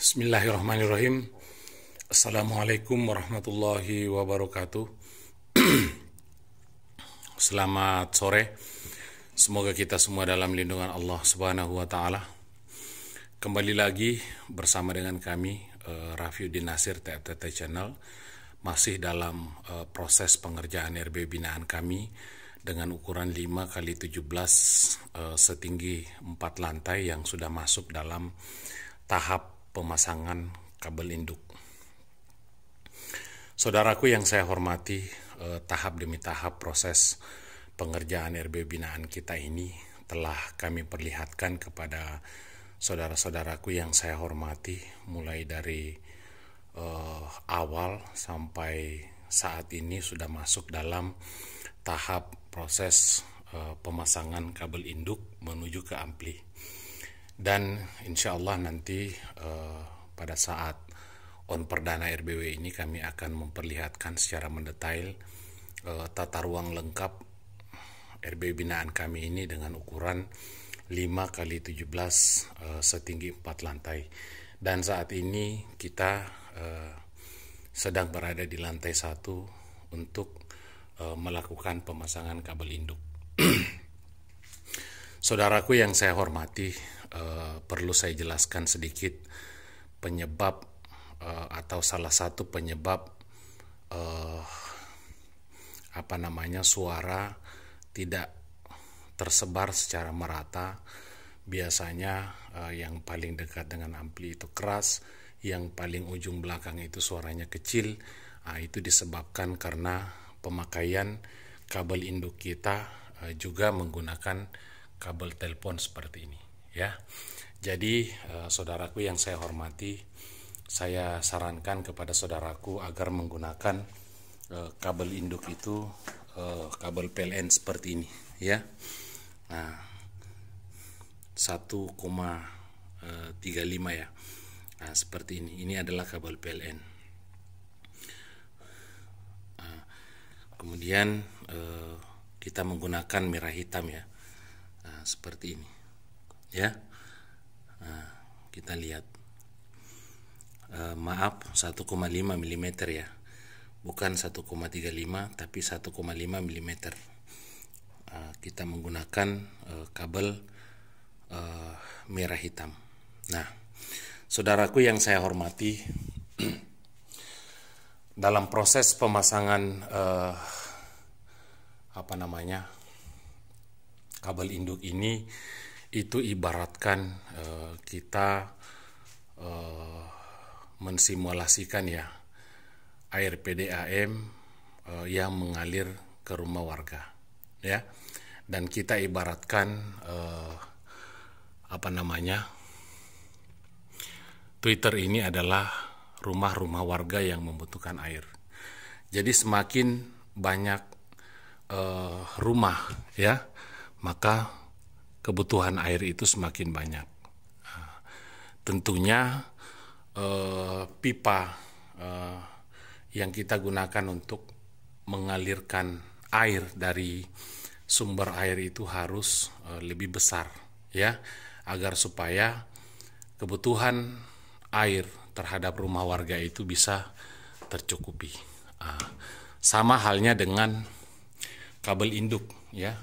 Bismillahirrahmanirrahim. Assalamualaikum warahmatullahi wabarakatuh. Selamat sore. Semoga kita semua dalam lindungan Allah Subhanahu wa taala. Kembali lagi bersama dengan kami Rafiuddin Nasir TFTT Channel, masih dalam proses pengerjaan RB binaan kami dengan ukuran 5x17 setinggi 4 lantai yang sudah masuk dalam tahap pemasangan kabel induk. Saudaraku yang saya hormati, tahap demi tahap proses pengerjaan RB binaan kita ini telah kami perlihatkan kepada saudara-saudaraku yang saya hormati, mulai dari awal sampai saat ini sudah masuk dalam tahap proses pemasangan kabel induk menuju ke ampli. Dan insya Allah nanti pada saat on perdana RBW ini kami akan memperlihatkan secara mendetail tata ruang lengkap RB binaan kami ini dengan ukuran 5x17 setinggi 4 lantai. Dan saat ini kita sedang berada di lantai 1 untuk melakukan pemasangan kabel induk. Saudaraku yang saya hormati, perlu saya jelaskan sedikit penyebab atau salah satu penyebab suara tidak tersebar secara merata. Biasanya yang paling dekat dengan ampli itu keras, yang paling ujung belakang itu suaranya kecil. Itu disebabkan karena pemakaian kabel induk kita juga menggunakan kabel telepon seperti ini, ya. Jadi saudaraku yang saya hormati, saya sarankan kepada saudaraku agar menggunakan kabel induk itu kabel PLN seperti ini, ya. Nah, 1,35 ya. Nah, seperti ini. Ini adalah kabel PLN. Nah, kemudian kita menggunakan merah hitam ya. Nah, seperti ini, ya. Nah, kita lihat, maaf, 1,5 mm ya, bukan 1,35 tapi 1,5 mm. Kita menggunakan kabel merah hitam. Nah, saudaraku yang saya hormati, dalam proses pemasangan kabel induk ini, itu ibaratkan kita mensimulasikan ya air PDAM yang mengalir ke rumah warga, ya. Dan kita ibaratkan Twitter ini adalah rumah-rumah warga yang membutuhkan air. Jadi semakin banyak rumah, ya, maka kebutuhan air itu semakin banyak. Tentunya pipa yang kita gunakan untuk mengalirkan air dari sumber air itu harus lebih besar, ya, agar supaya kebutuhan air terhadap rumah warga itu bisa tercukupi. Sama halnya dengan kabel induk, ya.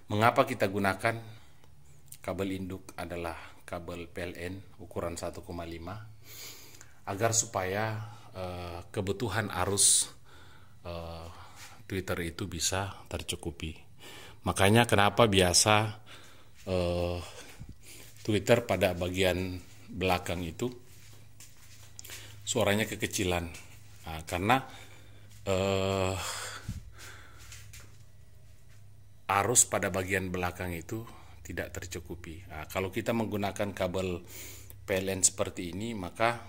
Mengapa kita gunakan kabel induk adalah kabel PLN ukuran 1,5, agar supaya kebutuhan arus Twitter itu bisa tercukupi. Makanya kenapa biasa Twitter pada bagian belakang itu suaranya kekecilan, karena arus pada bagian belakang itu tidak tercukupi. Kalau kita menggunakan kabel PLN seperti ini, maka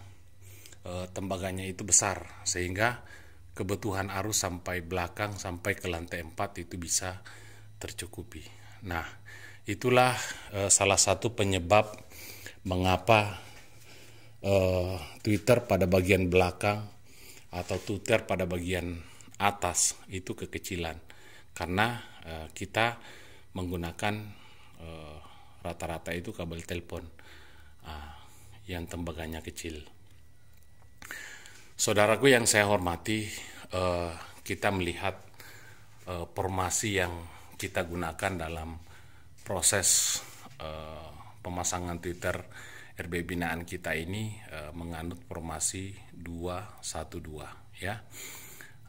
tembagannya itu besar, sehingga kebutuhan arus sampai belakang, sampai ke lantai 4 itu bisa tercukupi. Nah, itulah salah satu penyebab mengapa Twitter pada bagian belakang atau Twitter pada bagian atas itu kekecilan, karena kita menggunakan rata-rata itu kabel telepon yang tembagannya kecil. Saudaraku yang saya hormati, kita melihat formasi yang kita gunakan dalam proses pemasangan Twitter RB binaan kita ini menganut formasi 2-1-2 ya.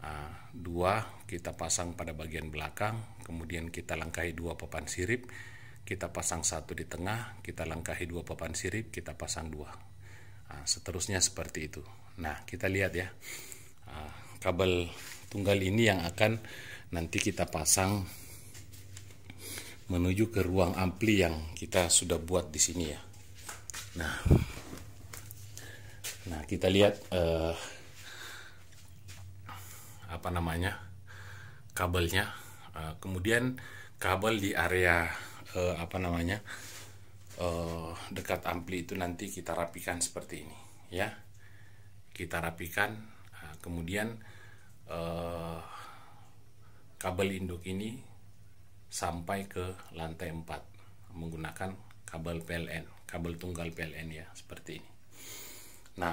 2 kita pasang pada bagian belakang, kemudian kita langkahi 2 papan sirip, kita pasang 1 di tengah, kita langkahi 2 papan sirip, kita pasang 2. Seterusnya seperti itu. Nah, kita lihat ya, kabel tunggal ini yang akan nanti kita pasang menuju ke ruang ampli yang kita sudah buat di sini ya. Nah kita lihat kabelnya. Kemudian kabel di area dekat ampli itu nanti kita rapikan seperti ini ya. Kita rapikan, kemudian kabel induk ini sampai ke lantai 4 menggunakan kabel PLN, kabel tunggal PLN ya, seperti ini. Nah,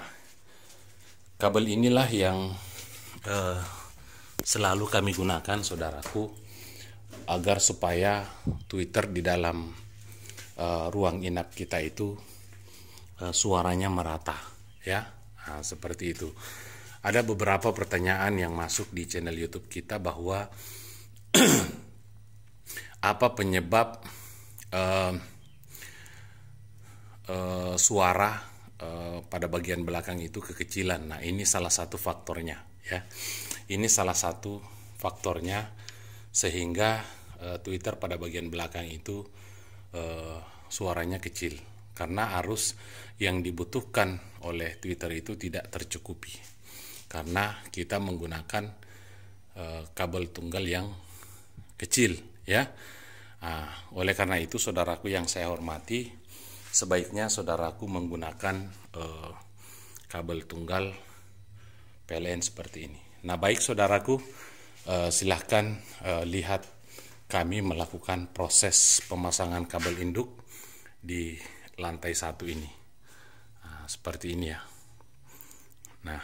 kabel inilah yang selalu kami gunakan, saudaraku, agar supaya Twitter di dalam ruang inap kita itu suaranya merata ya. Nah, seperti itu. Ada beberapa pertanyaan yang masuk di channel YouTube kita bahwa apa penyebab suara pada bagian belakang itu kekecilan. Nah, ini salah satu faktornya ya. Ini salah satu faktornya sehingga Twitter pada bagian belakang itu suaranya kecil karena arus yang dibutuhkan oleh Twitter itu tidak tercukupi karena kita menggunakan kabel tunggal yang kecil ya. Oleh karena itu, saudaraku yang saya hormati, sebaiknya saudaraku menggunakan kabel tunggal PLN seperti ini. Nah, baik saudaraku, silahkan lihat kami melakukan proses pemasangan kabel induk di lantai 1 ini. Seperti ini ya. Nah,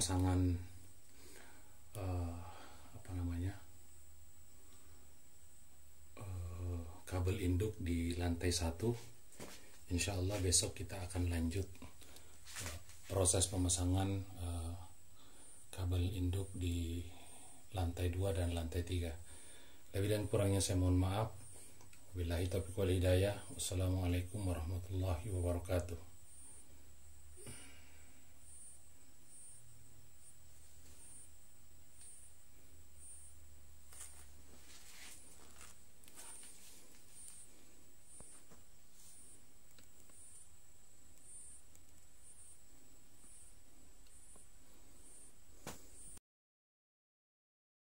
pemasangan kabel induk di lantai 1. Insya Allah besok kita akan lanjut proses pemasangan kabel induk di lantai 2 dan lantai 3. Lebih dan kurangnya saya mohon maaf. Wabillahi taufiq wal hidayah. Wassalamualaikum warahmatullahi wabarakatuh.